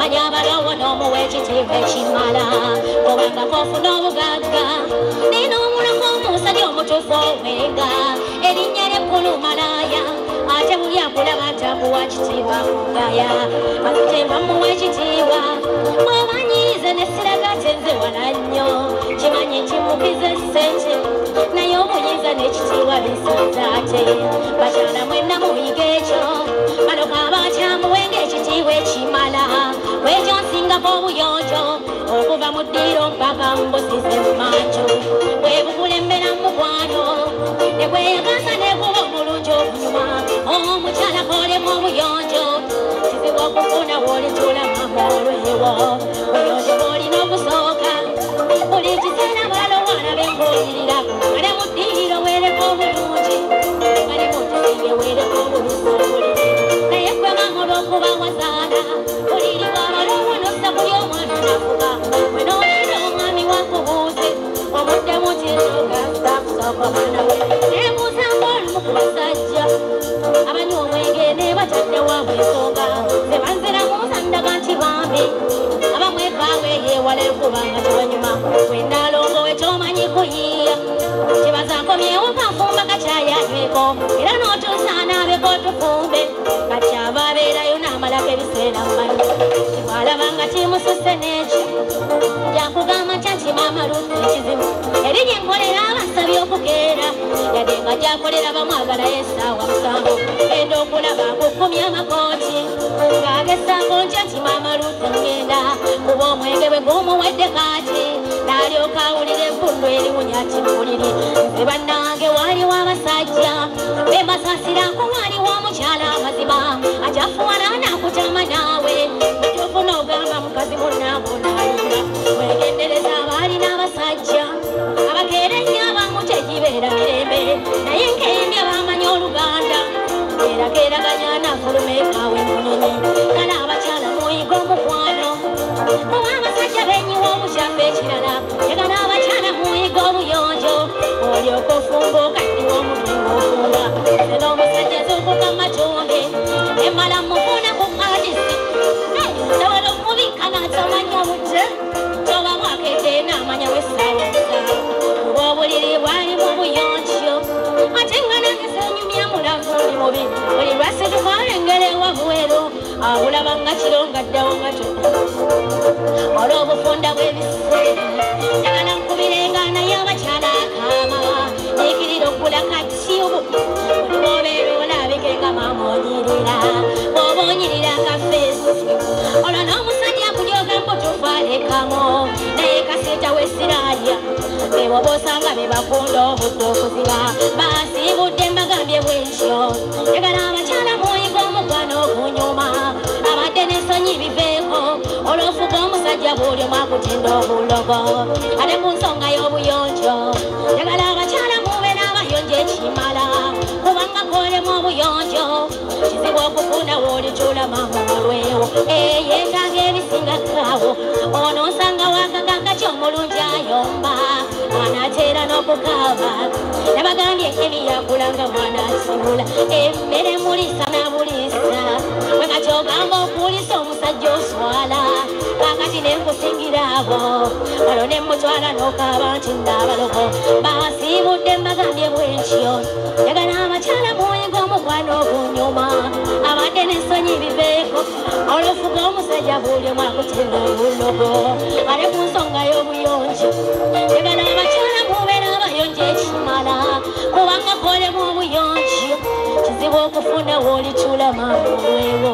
Kanyabalawo n'omuwa ekitiibwa ekimala kubanga k'ofuna obugagga nina omulongo omusali omutuufu owenga erinnya ly'ekkulumalaya ate buli akulaba nti akuwa kitiibwa akugaya akitiibwa muwa ekitiibwa mwamanyiize ne siraga tenze wala nnyo kimanyi kimukize ssente naye omuyiiza n'ekitiibwa bisanze ate bakyala mwenna muyiga ekyo bano kaabakyamuwenga ekitiibwa ekimala wekyo nsingako obuyonjo okuva mu ddiiro mpaka mbusize mu manju bwebugulembera mu mukwano ne bweyagasa nekuba omulungi okunyuma omukyala kolemu obuyonjo kizibu okufuna w'olitula mama olwewo buyonjo bw'olina okusooka buli kiseera balala omwana beng'oyirira ale mu ddiiro weereko obulungi ali mu ddiiro weereko obulungi naye gwe mama olw'okuba wazaala oliribwa abalowo nossa kuli omwana nafuba bwe n'olina omwami wakubuuze omuddemu kinogasa kusooka omwana we nebuuza ng'olumu ku basajja abanywa omwenge ne bataddewo ensonga ze banziramu sandaga nti bambi abamwekaawe yeewala enkuba nga tebanyuma wendaalongo we tomanyi kuyiiya kibaza nkomyewo kanfumba kacyayanyweko era n'otuusa anaabeko tufumbe katyaba abeerayo n'amalako ebiseera mmanyi kibalaba nga kimususse n'eki yakugamba ntya nti maama Ruth ekizibu eri gye nkolera abasabye okukeera yadde nga gyakolera bamwagala essaawa musanvu enda okulaba akukumya amakooti ng'agesaako ntya nti maama Ruth ngenda kuba omwenge bwe gumuwedde kaati n'alyoka awulira empululu eriwunya ti mpuliri nze bannange waaliwo abasajja bembasaasirako waaliwo omukyala amazima ajafuwala n'akutama naawe tofuna ogamba mukazi munnaabo n'alinga wegendereza abaali n'abasajja abakeera ennyo abamu tegibeera mirembe naye nkembya bamanyi oluganda erageraganya nafuluma ekaawe munyonyi kale abakyala muyiga omukwano oba abasajja benyiwa obukyafu ekirala egana abakyala muyiga obuyonjo olyoka ofumba okaddiwa omudinga ofumba ze n'omusajja ezuukuka matonde emala mufuna ku adisi sobola omubikka n'atamanya obudde toba mwakedde n'amanya wessaawa musanvu kuba obuliri bwalimu obuyonjo ate nga nageza enyumya mulavu oli mubi buli lwasituka olengera ewabuwero abulaba nga kiro ngaddawo nga kyonna olw'obufunda bw'ebiseera njagala nkubirenga naye abakyala akaama nyikirira okugula katyubu buli bw'obeera olabike nga maama onyirira bw'oba onyirira akafeesi olwo n'omusajja akujooga mbutufu alekamo naye kasiita wesiraalya beboba osanga be bakunda obudde okuziba basiibudde mbagambye bwentyo njagala abakyala muyiga omukwano okunyuma abadde n'ensonyi biveeko olw'ofuga omusajja buli omu akutinda obulogo ate ku nsonga y'obuyonjo njagala abakyala mube n'abayonjo ekimala kubanga kolemu obuyonjo kizibu okufuna w'olitula maama olwewo yeetaaga ebisingakaawo ono nsanga wakaganga ky'omulungi ayomba anateera n'okukaaba nabagambye ebiyakulanga mwana asibula emmere mulisa nabuliisa bwe nga kyogamba okuwulisa omusajja oswala kakati nenkusingira abo olwo nemmutwala n'okaaba nti ndaabalogo basiibudde mbagambye bwentyo njagala abakyala muyiga omukwano ogunyuma abadde n'ensonyi biveeko olwofuga omusajja buli omu akutinda obulogo ate ku nsonga y'obuyonjo njagala abakyala mubeera abayonjo ekimala kubanga kolemu obuyonjo kizibu okufuna w'olitula maama olwewo